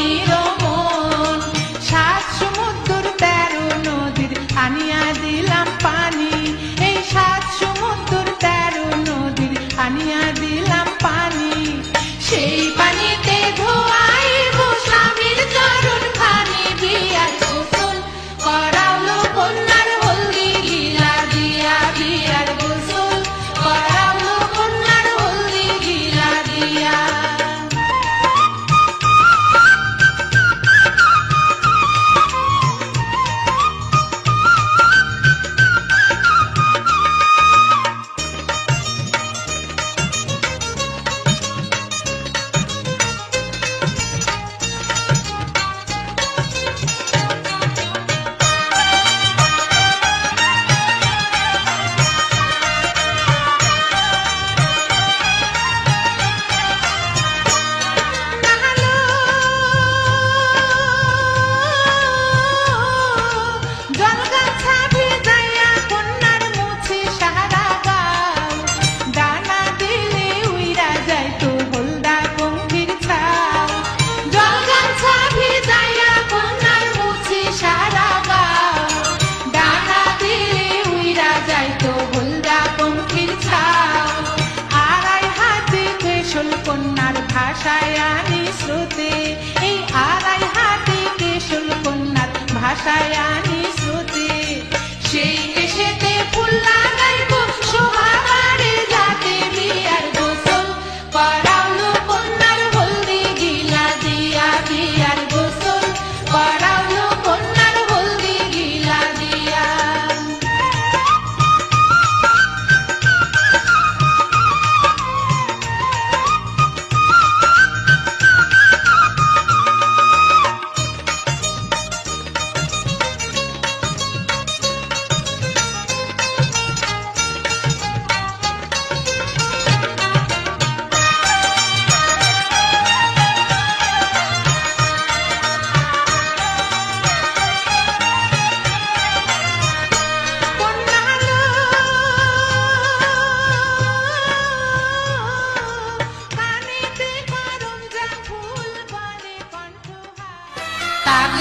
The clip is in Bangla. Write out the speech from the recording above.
রানীর মন। সাত সমুদ্র 13 নদীর আনিয়া দিলাম পানি, এই সাত সমুদ্র 13 নদীর আনিয়া দিলাম পানি। সেই পানিতে ধোয়াইব স্বামীর চরণ খানি, বিয়ার গোসল করালো কন্যার হলদি গিলা দিয়া, বিয়ার গোসল করালো কন্যার হলদি গিলা দিয়া। কন্যার ভাষায় আনি শ্রুতি, এই আড়াই হাতে কেশল কন্যার ভাষায় আনি শ্রুতি। সেই কেশেতে ফুল লাগাইব শোভা বাড়ে যাতে, বিয়ার গোসল করালো কন্যার হলদি গিলা দিয়া, বিয়ার গোসল করালো কন্যার হলদি গিলা দিয়া। তাক